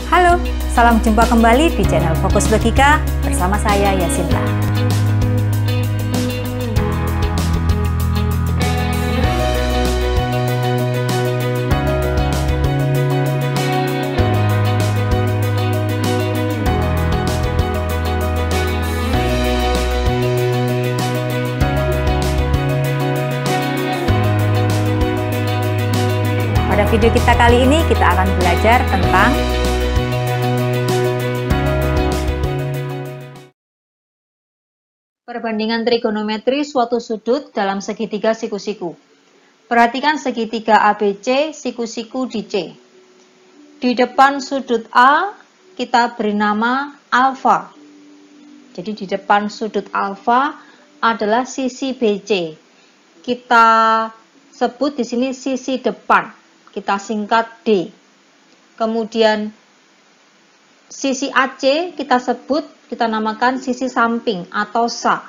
Halo, salam jumpa kembali di channel Fokus Logika bersama saya Yasinta. Pada video kita kali ini kita akan belajar tentang perbandingan trigonometri suatu sudut dalam segitiga siku-siku. Perhatikan segitiga ABC, siku-siku di C. Di depan sudut A, kita beri nama alfa. Jadi di depan sudut alfa adalah sisi BC. Kita sebut di sini sisi depan. Kita singkat D. Kemudian sisi AC kita namakan sisi samping atau SA.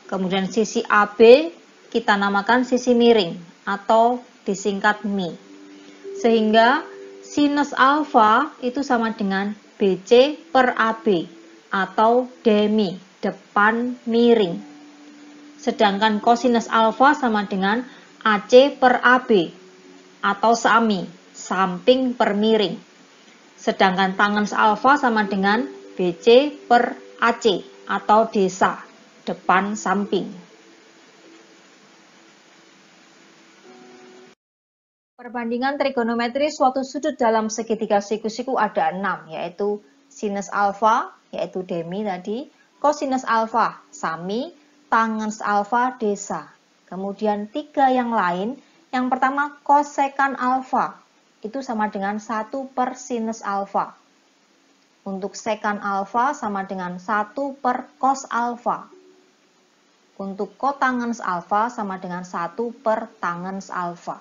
Kemudian sisi AB kita namakan sisi miring atau disingkat Mi. Sehingga sinus alfa itu sama dengan BC per AB atau demi, depan miring. Sedangkan kosinus alfa sama dengan AC per AB atau SAMI, samping per miring. Sedangkan tangens alfa sama dengan BC per AC atau desa, depan samping. Perbandingan trigonometri suatu sudut dalam segitiga siku-siku ada 6, yaitu sinus alfa, yaitu demi tadi, kosinus alfa, sami, tangens alfa, desa. Kemudian 3 yang lain, yang pertama kosekan alfa, itu sama dengan 1 per sinus alfa. Untuk sekan alfa sama dengan 1 per cos alfa. Untuk kotangens alfa sama dengan 1 per tangens alfa.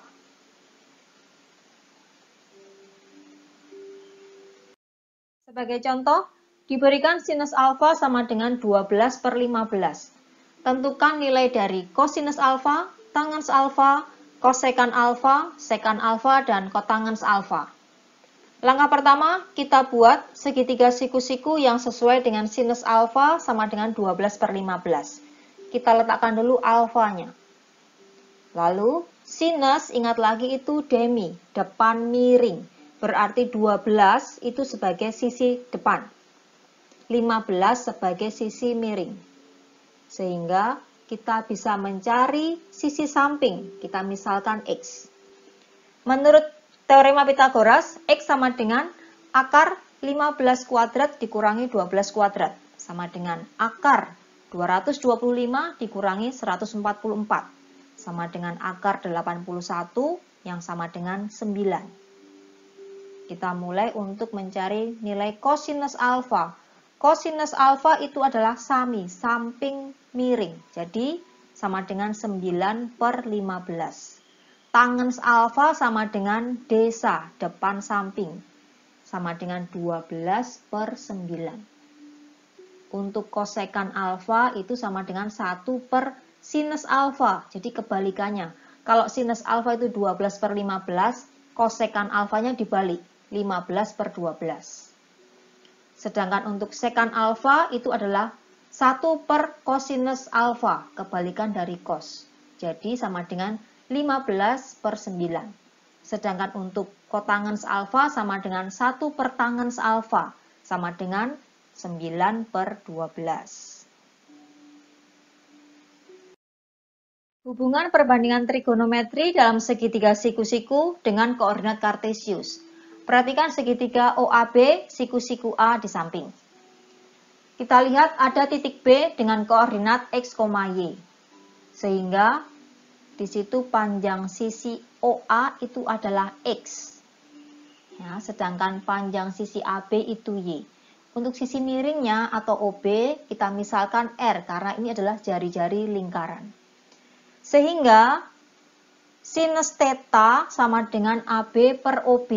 Sebagai contoh, diberikan sinus alfa sama dengan 12 per 15. Tentukan nilai dari kosinus alfa, tangens alfa, kosekan alfa, sekan alfa, dan kotangens alfa. Langkah pertama, kita buat segitiga siku-siku yang sesuai dengan sinus alfa sama dengan 12 per 15. Kita letakkan dulu alfanya. Lalu, sinus, ingat lagi itu demi, depan miring. Berarti 12 itu sebagai sisi depan. 15 sebagai sisi miring. Sehingga kita bisa mencari sisi samping. Kita misalkan X. Menurut teorema Pitagoras, X sama dengan akar 15 kuadrat dikurangi 12 kuadrat. Sama dengan akar 225 dikurangi 144. Sama dengan akar 81 yang sama dengan 9. Kita mulai untuk mencari nilai kosinus alfa. Kosinus alfa itu adalah sami, samping miring. Jadi sama dengan 9 per 15. Tangens alfa sama dengan desa, depan samping, sama dengan 12 per 9. Untuk kosekan alfa itu sama dengan 1 per sinus alfa. Jadi kebalikannya. Kalau sinus alfa itu 12 per 15, kosekan alfanya dibalik, 15 per 12. Sedangkan untuk sekan alfa itu adalah 1 per kosinus alfa, kebalikan dari cos. Jadi sama dengan 15 per 9. Sedangkan untuk kotangens alfa sama dengan 1 per tangens alfa, sama dengan 9 per 12. Hubungan perbandingan trigonometri dalam segitiga siku-siku dengan koordinat kartesius. Perhatikan segitiga OAB, siku-siku A di samping. Kita lihat ada titik B dengan koordinat X, Y. Sehingga di situ panjang sisi OA itu adalah X. Ya, sedangkan panjang sisi AB itu Y. Untuk sisi miringnya atau OB kita misalkan R karena ini adalah jari-jari lingkaran. Sehingga sinus theta sama dengan AB per OB.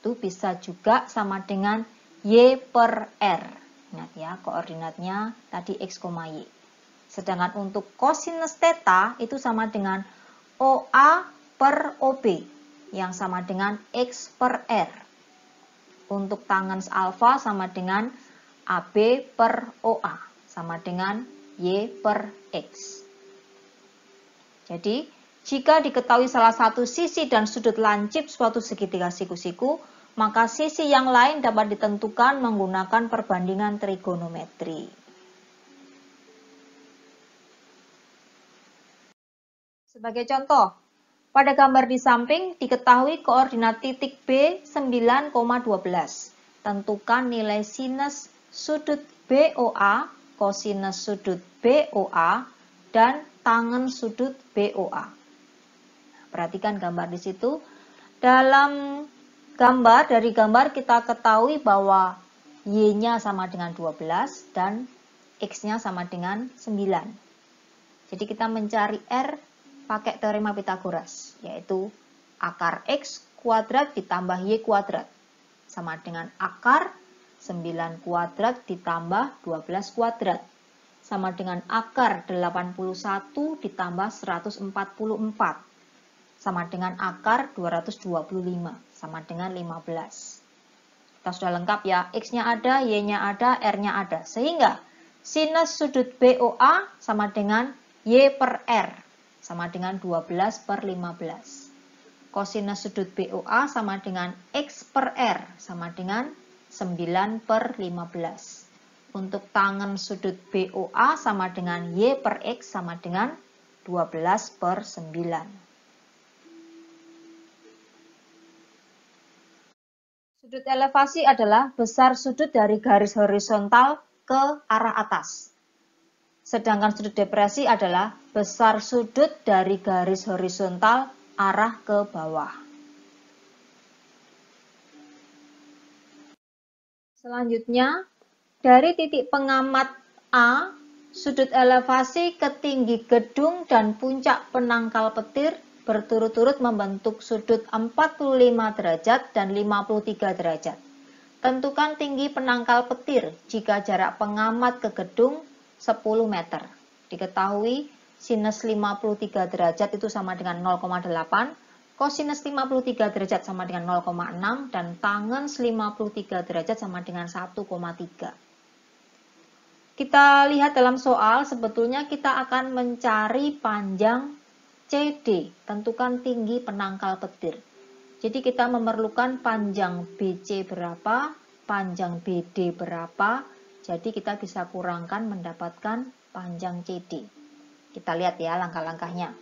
Itu bisa juga sama dengan Y per R. Ingat ya, koordinatnya tadi X, Y. Sedangkan untuk kosinus theta itu sama dengan OA per OB yang sama dengan X per R. Untuk tangens alfa sama dengan AB per OA, sama dengan Y per X. Jadi, jika diketahui salah satu sisi dan sudut lancip suatu segitiga siku-siku, maka sisi yang lain dapat ditentukan menggunakan perbandingan trigonometri. Sebagai contoh, pada gambar di samping diketahui koordinat titik B 9,12. Tentukan nilai sinus sudut BOA, kosinus sudut BOA, dan tangen sudut BOA. Perhatikan gambar di situ. Dalam dari gambar kita ketahui bahwa Y-nya sama dengan 12 dan X-nya sama dengan 9. Jadi kita mencari R pakai teorema Pythagoras, yaitu akar X kuadrat ditambah Y kuadrat sama dengan akar 9 kuadrat ditambah 12 kuadrat sama dengan akar 81 ditambah 144 sama dengan akar 225 sama dengan 15. Kita sudah lengkap ya, X-nya ada, Y-nya ada, R-nya ada. Sehingga sinus sudut BOA sama dengan Y per R sama dengan 12 per 15. Kosinus sudut BOA sama dengan X per R sama dengan 9 per 15. Untuk tangen sudut BOA sama dengan Y per X sama dengan 12 per 9. Sudut elevasi adalah besar sudut dari garis horizontal ke arah atas. Sedangkan sudut depresi adalah besar sudut dari garis horizontal arah ke bawah. Selanjutnya, dari titik pengamat A, sudut elevasi ke tinggi gedung dan puncak penangkal petir berturut-turut membentuk sudut 45 derajat dan 53 derajat. Tentukan tinggi penangkal petir jika jarak pengamat ke gedung 10 meter. Diketahui sinus 53 derajat itu sama dengan 0,8, kosinus 53 derajat sama dengan 0,6, dan tangens 53 derajat sama dengan 1,3. Kita lihat dalam soal, sebetulnya kita akan mencari panjang CD, tentukan tinggi penangkal petir. Jadi kita memerlukan panjang BC berapa, panjang BD berapa, jadi kita bisa kurangkan mendapatkan panjang CD. Kita lihat ya langkah-langkahnya.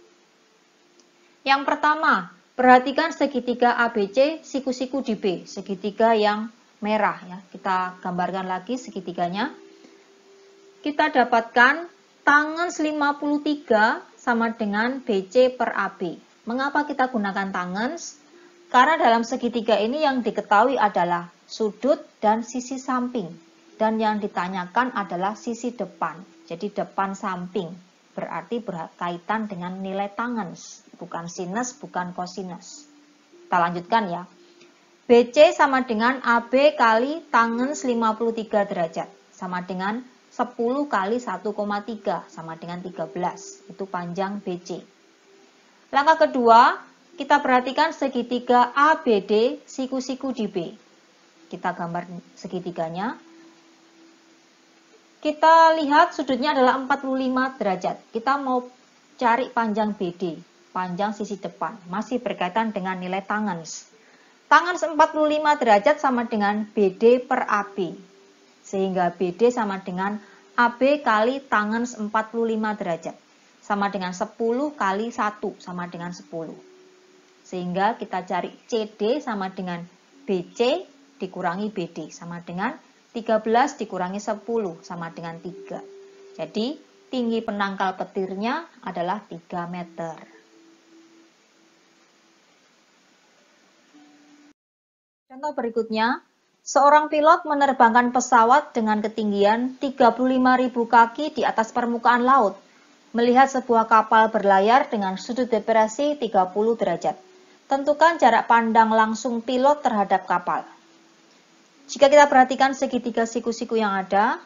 Yang pertama, perhatikan segitiga ABC, siku-siku di B, segitiga yang merah ya. Kita gambarkan lagi segitiganya. Kita dapatkan tangens 53 sama dengan BC per AB. Mengapa kita gunakan tangens? Karena dalam segitiga ini yang diketahui adalah sudut dan sisi samping. Dan yang ditanyakan adalah sisi depan. Jadi depan samping. Berarti berkaitan dengan nilai tangens. Bukan sinus, bukan kosinus. Kita lanjutkan ya. BC sama dengan AB kali tangens 53 derajat. Sama dengan 10 kali 1,3 sama dengan 13. Itu panjang BC. Langkah kedua, kita perhatikan segitiga ABD siku-siku di B. Kita gambar segitiganya. Kita lihat sudutnya adalah 45 derajat. Kita mau cari panjang BD, panjang sisi depan. Masih berkaitan dengan nilai tangens. Tangens 45 derajat sama dengan BD per AB. Sehingga BD sama dengan AB kali tangens 45 derajat. Sama dengan 10 kali 1 sama dengan 10. Sehingga kita cari CD sama dengan BC dikurangi BD sama dengan 13 dikurangi 10 sama dengan 3. Jadi tinggi penangkal petirnya adalah 3 meter. Contoh berikutnya, seorang pilot menerbangkan pesawat dengan ketinggian 35.000 kaki di atas permukaan laut, melihat sebuah kapal berlayar dengan sudut depresi 30 derajat. Tentukan jarak pandang langsung pilot terhadap kapal. Jika kita perhatikan segitiga siku-siku yang ada,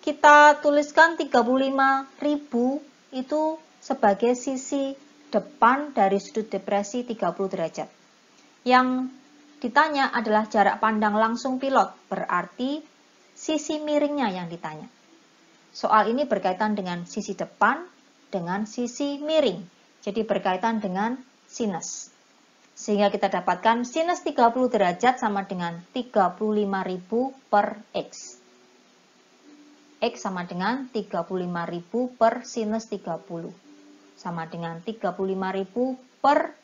kita tuliskan 35.000 itu sebagai sisi depan dari sudut depresi 30 derajat. Yang ditanya adalah jarak pandang langsung pilot, berarti sisi miringnya yang ditanya. Soal ini berkaitan dengan sisi depan dengan sisi miring, jadi berkaitan dengan sinus. Sehingga kita dapatkan sinus 30 derajat sama dengan 35.000 per X. X sama dengan 35.000 per sinus 30. Sama dengan 35.000 per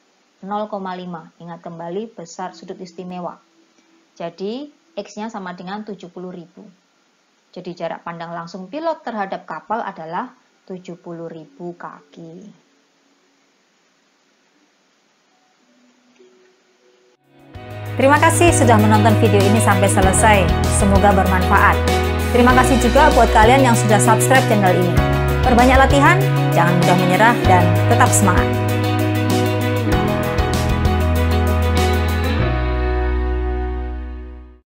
0,5. Ingat kembali besar sudut istimewa. Jadi X-nya sama dengan 70.000. Jadi jarak pandang langsung pilot terhadap kapal adalah 70.000 kaki. Terima kasih sudah menonton video ini sampai selesai. Semoga bermanfaat. Terima kasih juga buat kalian yang sudah subscribe channel ini. Perbanyak latihan, jangan mudah menyerah, dan tetap semangat.